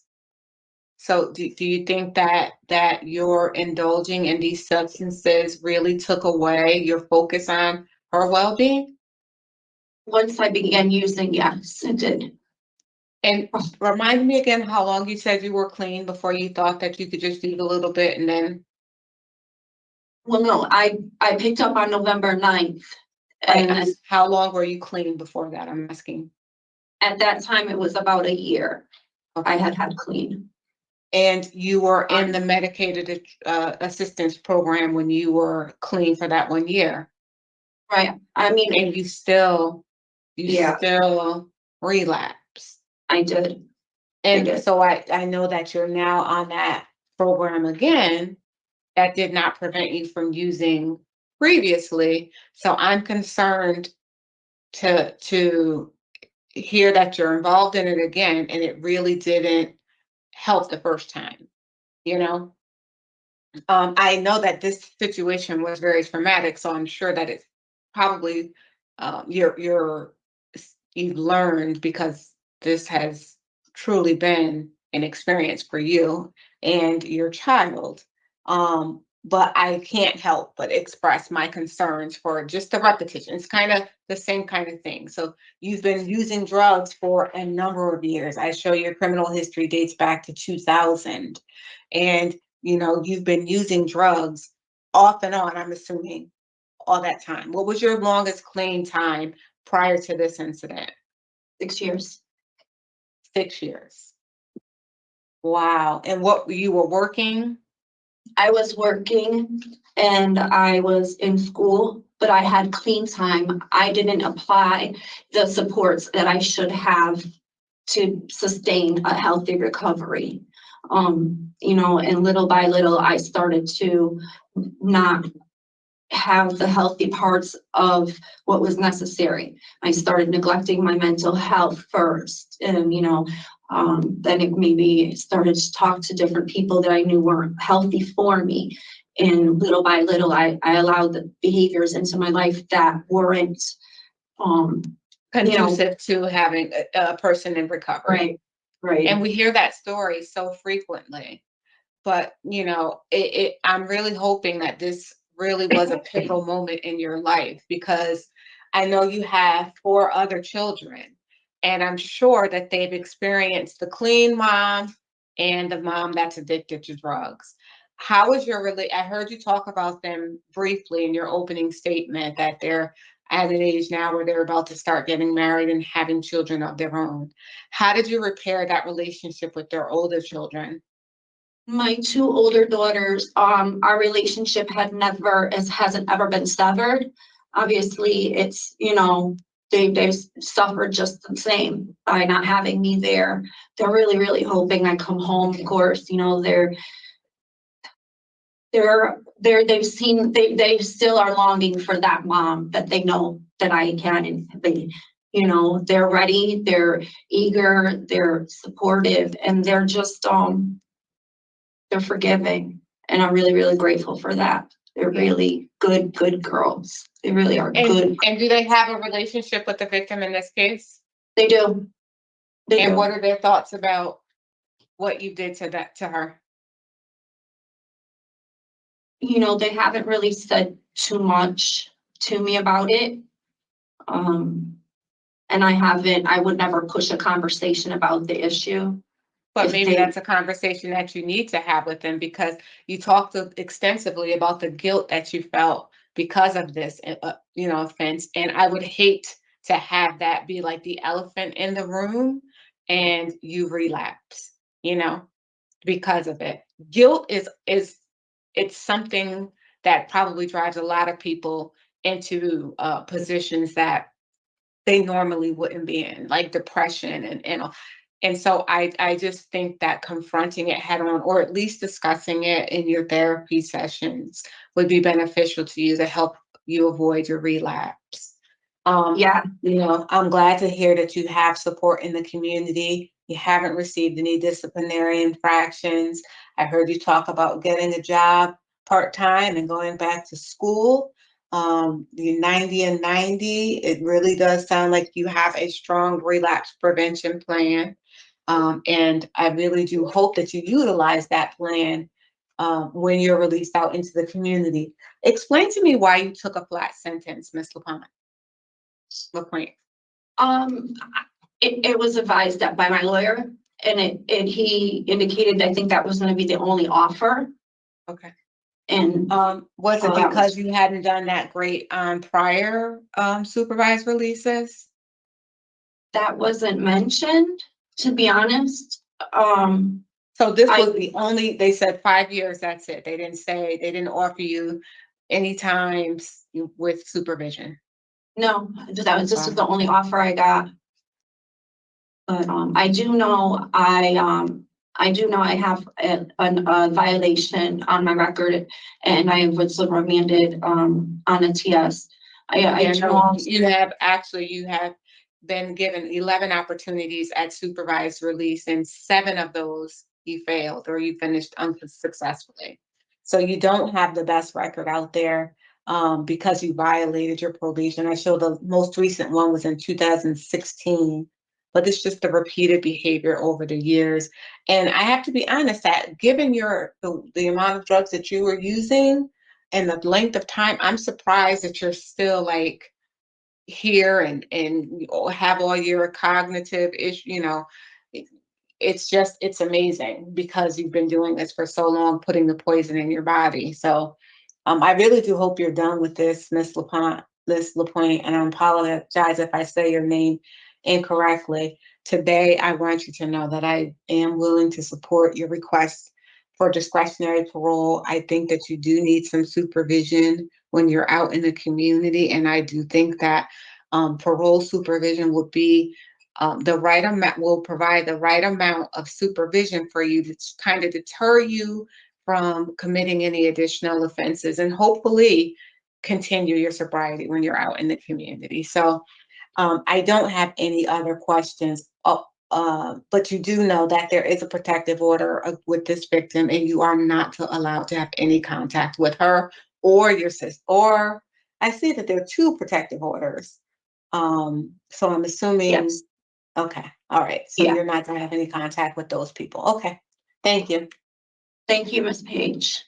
So do you think that your indulging in these substances really took away your focus on her well-being? Once I began using, yes, it did. And remind me again how long you said you were clean before you thought that you could just eat a little bit and then. Well, no, I picked up on November 9th. And How long were you clean before that? I'm asking. at that time, it was about a year I had clean. And you were in the medicated assistance program when you were clean for that 1 year. Right. I mean, And you still Yeah. relapsed. I did. And so I know that you're now on that program again. That did not prevent you from using previously. So I'm concerned to hear that you're involved in it again and it really didn't help the first time, you know? I know that this situation was very traumatic, so I'm sure that it's probably you've learned because this has truly been an experience for you and your child. But I can't help but express my concerns for just the repetition. It's kind of the same kind of thing. So you've been using drugs for a number of years. I show your criminal history dates back to 2000. And you know, you've been using drugs off and on, I'm assuming, all that time. What was your longest clean time prior to this incident? 6 years. 6 years. Wow. And what you were working? I was working and I was in school, but I had clean time. I didn't apply the supports that I should have to sustain a healthy recovery. You know, and little by little, I started to not have the healthy parts of what was necessary. I started neglecting my mental health first, and you know, then it maybe started to talk to different people that I knew weren't healthy for me. And little by little, I allowed the behaviors into my life that weren't conducive to having a person in recovery. Right. And we hear that story so frequently. But, you know, I'm really hoping that this really was a pivotal moment in your life because I know you have 4 other children, and I'm sure that they've experienced the clean mom and the mom that's addicted to drugs. How is I heard you talk about them briefly in your opening statement that they're at an age now where they're about to start getting married and having children of their own. How did you repair that relationship with their older children? My 2 older daughters, our relationship hasn't ever been severed. Obviously, it's, you know, they've suffered just the same by not having me there. They're really, really hoping I come home. Of course, you know, they still are longing for that mom that they know that I can, and You know, they're ready, they're eager, they're supportive, and they're just, they're forgiving. And I'm really, really grateful for that. They're Yeah. really good, good girls. They really are And, good. and do they have a relationship with the victim in this case? They do. They And do. what are their thoughts about what you did to her? You know, they haven't really said too much to me about it. And I would never push a conversation about the issue. But If maybe they- that's a conversation that you need to have with them, because you talked extensively about the guilt that you felt because of this, offense. And I would hate to have that be like the elephant in the room and you relapse, because of it. Guilt is it's something that probably drives a lot of people into positions that they normally wouldn't be in, like depression and so I just think that confronting it head on, or at least discussing it in your therapy sessions, would be beneficial to you to help you avoid your relapse. Yeah, I'm glad to hear that you have support in the community. You haven't received any disciplinary infractions. I heard you talk about getting a job part-time and going back to school. The 90 and 90, it really does sound like you have a strong relapse prevention plan. And I really do hope that you utilize that plan when you're released out into the community. Explain to me why you took a flat sentence, Ms. LaPointe. it was advised that by my lawyer, and he indicated, I think that was gonna be the only offer. Okay. And, Was it that because was- you hadn't done that great on prior supervised releases? that wasn't mentioned, to be honest. So this I- was the only, they said 5 years, that's it. They didn't offer you any times with supervision. No, this is the only offer I got. But, I do know I have a violation on my record, and I was remanded, on a TS. I Yeah, do no, know, you have been given 11 opportunities at supervised release, and 7 of those you failed or you finished unsuccessfully. So you don't have the best record out there because you violated your probation. I show the most recent one was in 2016, but it's just the repeated behavior over the years. And I have to be honest that given the amount of drugs that you were using and the length of time, I'm surprised that you're still like here and have all your cognitive issue. It's amazing because you've been doing this for so long, putting the poison in your body. So I really do hope you're done with this, Miss LaPointe, and I apologize if I say your name incorrectly. Today, I want you to know that I am willing to support your request for discretionary parole. I think that you do need some supervision when you're out in the community, and I do think that parole supervision would be the right amount, will provide the right amount of supervision for you to kind of deter you from committing any additional offenses and hopefully continue your sobriety when you're out in the community. So I don't have any other questions, but you do know that there is a protective order with this victim, and you are not allowed to have any contact with her or your sister. Or I see that there are 2 protective orders. So I'm assuming. yes, Okay, all right. So Yeah. you're not gonna have any contact with those people. Okay, thank you. thank you, Ms. Page.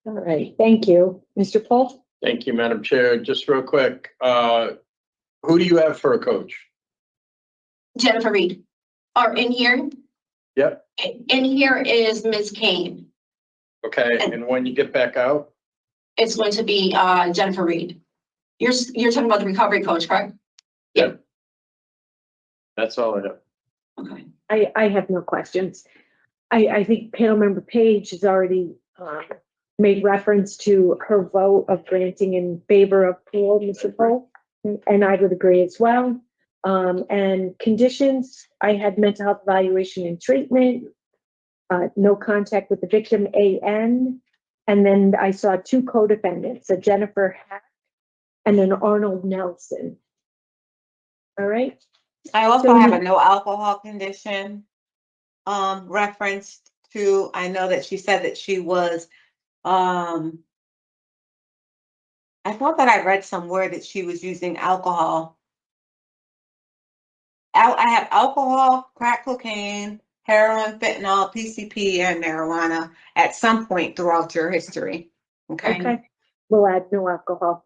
All right, thank you. Mr. Paul? Thank you, Madam Chair. Just real quick, who do you have for a coach? Jennifer Reed. Or in here, Yep, in here is Ms. Kane. okay, and when you get back out? It's going to be, Jennifer Reed. You're talking about the recovery coach, correct? Yep. That's all I have. Okay. I have no questions. I think panel member Page has already made reference to her vote of granting in favor of parole, Mr. Paul, and I would agree as well. And conditions, I had mental health evaluation and treatment, no contact with the victim, AN, and then I saw 2 co-defendants, a Jennifer Hack and an Arnold Nelson. All right. I also So have you- a no alcohol condition, referenced to, I know that she said that she was, um, I thought that I read somewhere that she was using alcohol. I have alcohol, crack cocaine, heroin, fentanyl, PCP, and marijuana at some point throughout your history. Okay. Okay, we'll add no alcohol.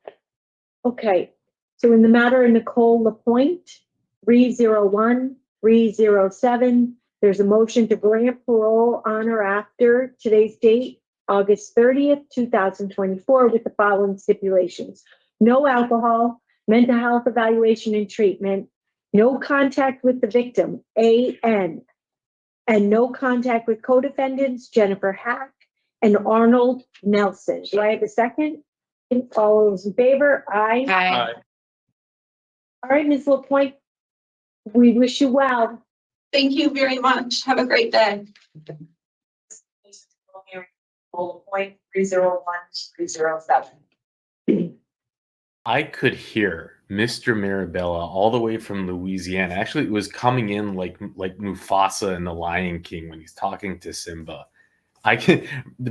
Okay, so in the matter of Nicole Lapointe, 301-307, there's a motion to grant parole on or after today's date, August 30th, 2024, with the following stipulations. No alcohol, mental health evaluation and treatment, no contact with the victim, AN, and no contact with co-defendants, Jennifer Hack and Arnold Nelson. Do I have a second? All those in favor? Aye. Aye. All right, Ms. Lapointe, we wish you well. Thank you very much. Have a great day. Point 301-307. I could hear Mr. Mirabella all the way from Louisiana. Actually, it was coming in like Mufasa in The Lion King when he's talking to Simba. I can,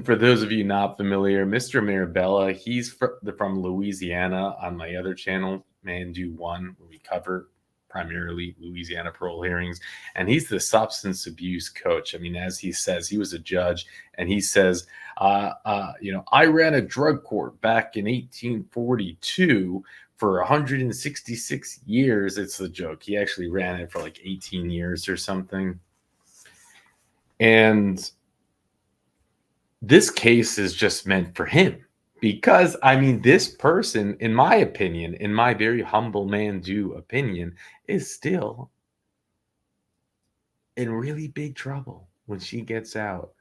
for those of you not familiar, Mr. Mirabella, he's from Louisiana on my other channel, Mandoo One, where we cover primarily Louisiana parole hearings, and he's the substance abuse coach. I mean, as he says, he was a judge, and he says, I ran a drug court back in 1842 for 166 years. It's the joke. He actually ran it for like 18 years or something, and this case is just meant for him because, I mean, this person, in my opinion, in my very humble Mandoo opinion, is still in really big trouble when she gets out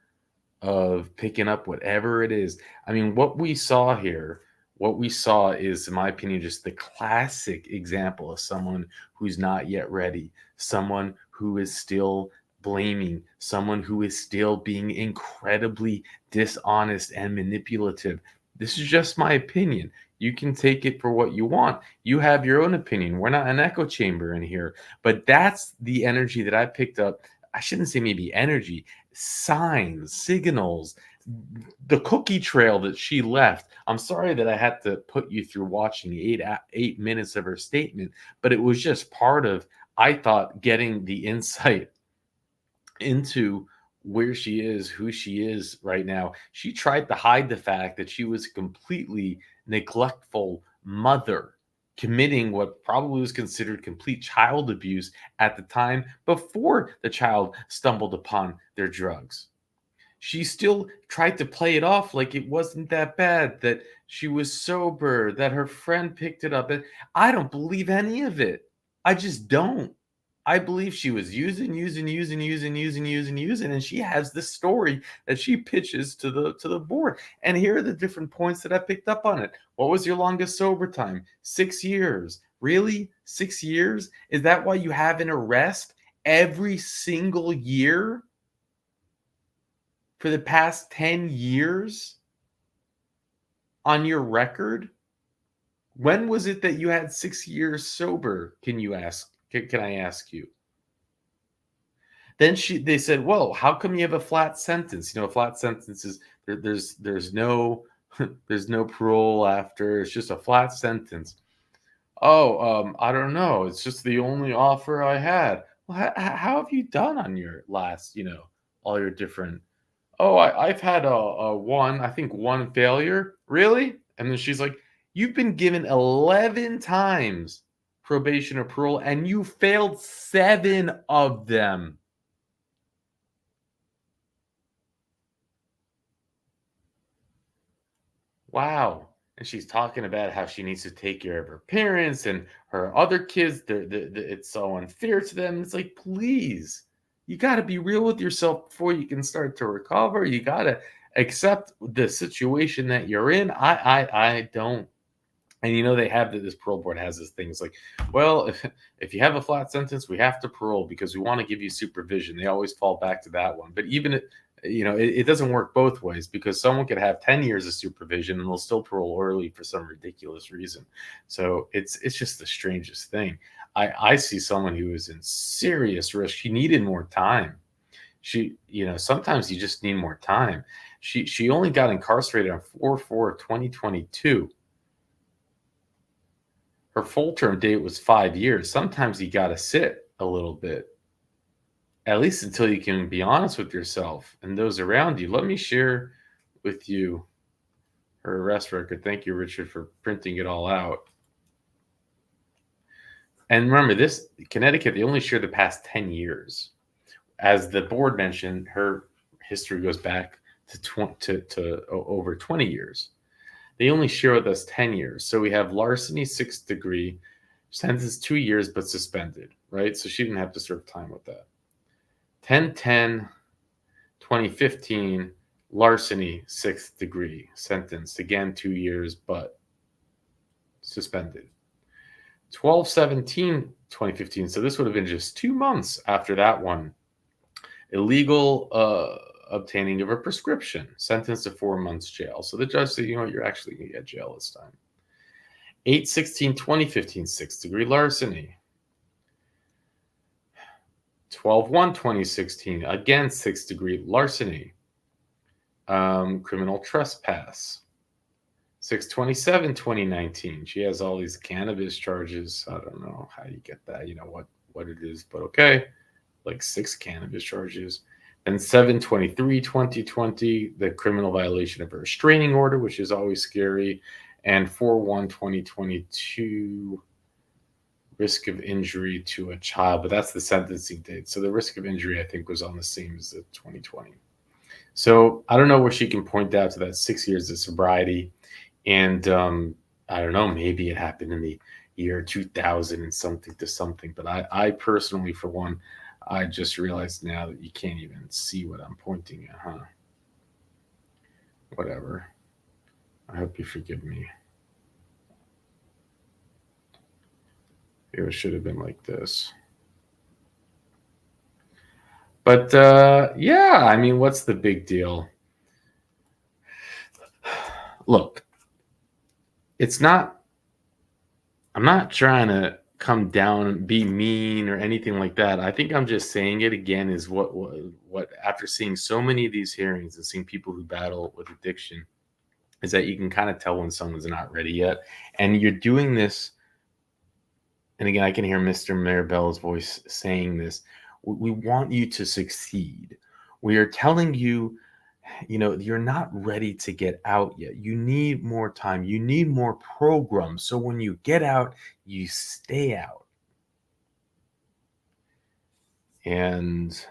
of picking up whatever it is. I mean, what we saw is, in my opinion, just the classic example of someone who's not yet ready, someone who is still blaming, someone who is still being incredibly dishonest and manipulative. This is just my opinion. You can take it for what you want. You have your own opinion. We're not an echo chamber in here, but that's the energy that I picked up. I shouldn't say maybe energy, signs, signals, the cookie trail that she left. I'm sorry that I had to put you through watching 8 minutes of her statement, but it was just part of, I thought, getting the insight into where she is, who she is right now. She tried to hide the fact that she was a completely neglectful mother, committing what probably was considered complete child abuse at the time before the child stumbled upon their drugs. She still tried to play it off like it wasn't that bad, that she was sober, that her friend picked it up. And I don't believe any of it. I just don't. I believe she was using, and she has this story that she pitches to the board. And here are the different points that I picked up on it. What was your longest sober time? 6 years. Really? 6 years? Is that why you have an arrest every single year for the past 10 years on your record? When was it that you had 6 years sober? Can I ask you? Then they said, well, how come you have a flat sentence? A flat sentence is there's no there's no parole after. It's just a flat sentence. Oh, I don't know. It's just the only offer I had. Well, how have you done on your last, all your different? Oh, I've had one failure. Really? And then she's like, you've been given 11 times probation or parole, and you failed 7 of them. Wow. And she's talking about how she needs to take care of her parents and her other kids. It's so unfair to them. It's like, please, you got to be real with yourself before you can start to recover. You got to accept the situation that you're in. I don't. And they have this parole board has this things like, well, if you have a flat sentence, we have to parole because we want to give you supervision. They always fall back to that one. But even it doesn't work both ways, because someone could have 10 years of supervision and they'll still parole early for some ridiculous reason. So it's just the strangest thing. I see someone who is in serious risk. She needed more time. Sometimes you just need more time. She only got incarcerated on 4/4/2022. Her full term date was 5 years. Sometimes you got to sit a little bit, at least until you can be honest with yourself and those around you. Let me share with you her arrest record. Thank you, Richard, for printing it all out. And remember, this Connecticut, they only share the past 10 years. As the board mentioned, her history goes back to over 20 years. They only share with us 10 years. So we have larceny, 6th degree, sentenced 2 years, but suspended, right? So she didn't have to serve time with that. 10/10/2015, larceny, 6th degree, sentenced again 2 years, but suspended. 12/17/2015, so this would have been just 2 months after that one. Illegal obtaining of a prescription, sentenced to 4 months jail. So the judge said, you know what, you're actually going to get jail this time. 8/16/2015, 6th degree larceny. 12/1/2016, again 6th degree larceny. Criminal trespass. 6/27/2019, she has all these cannabis charges. I don't know how you get that, what it is, but okay, like 6 cannabis charges. Then 7/23/2020, the criminal violation of a restraining order, which is always scary, and 4/1/2022, risk of injury to a child, but that's the sentencing date. So the risk of injury, I think, was on the same as the 2020. So I don't know where she can point out to that 6 years of sobriety. And I don't know, maybe it happened in the year 2000 and something to something. But I personally, for one, I just realized now that you can't even see what I'm pointing at, huh? Whatever. I hope you forgive me. It should have been like this. But yeah, I mean, what's the big deal? Look, I'm not trying to come down and be mean or anything like that. I think I'm just saying it again is what after seeing so many of these hearings and seeing people who battle with addiction, is that you can kind of tell when someone's not ready yet. And you're doing this. And again, I can hear Mr. Maribel's voice saying this. We want you to succeed. We are telling you, you're not ready to get out yet. You need more time. You need more programs. So when you get out, you stay out. And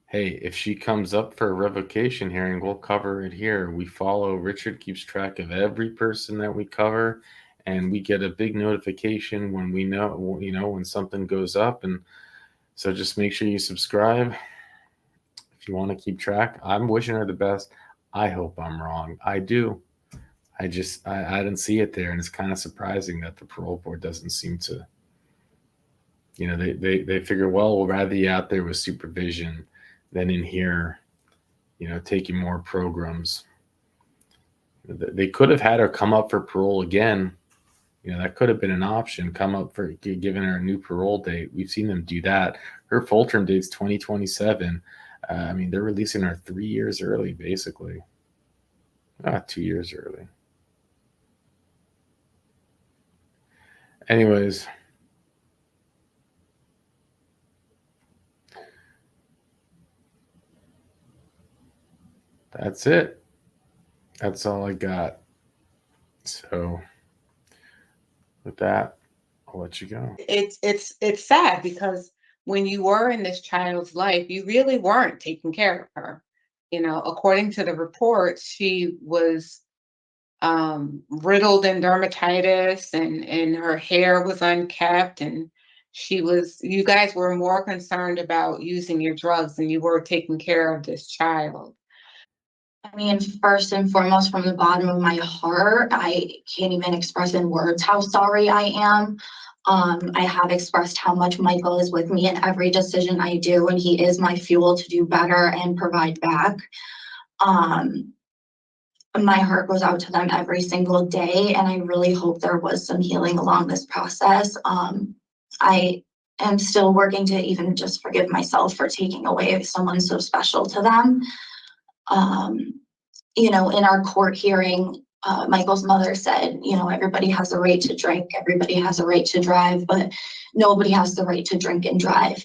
hey, if she comes up for a revocation hearing, we'll cover it here. We follow, Richard keeps track of every person that we cover, and we get a big notification when we know, when something goes up. And so just make sure you subscribe if you want to keep track. I'm wishing her the best. I hope I'm wrong. I do. I didn't see it there. And it's kind of surprising that the parole board doesn't seem to, they figure, well, we'll rather you out there with supervision than in here, taking more programs. They could have had her come up for parole again. That could have been an option. Come up for giving her a new parole date. We've seen them do that. Her full term date's 2027. I mean, they're releasing her 3 years early, basically. 2 years early. Anyways. That's it. That's all I got. So with that, I'll let you go. It's sad because when you were in this child's life, you really weren't taking care of her. According to the report, she was riddled in dermatitis and her hair was unkept, and you guys were more concerned about using your drugs than you were taking care of this child. I mean, first and foremost, from the bottom of my heart, I can't even express in words how sorry I am. I have expressed how much Michael is with me in every decision I do, and he is my fuel to do better and provide back. my heart goes out to them every single day, and I really hope there was some healing along this process. I am still working to even just forgive myself for taking away someone so special to them. You know, in our court hearing, Michael's mother said, you know, everybody has a right to drink, everybody has a right to drive, but nobody has the right to drink and drive.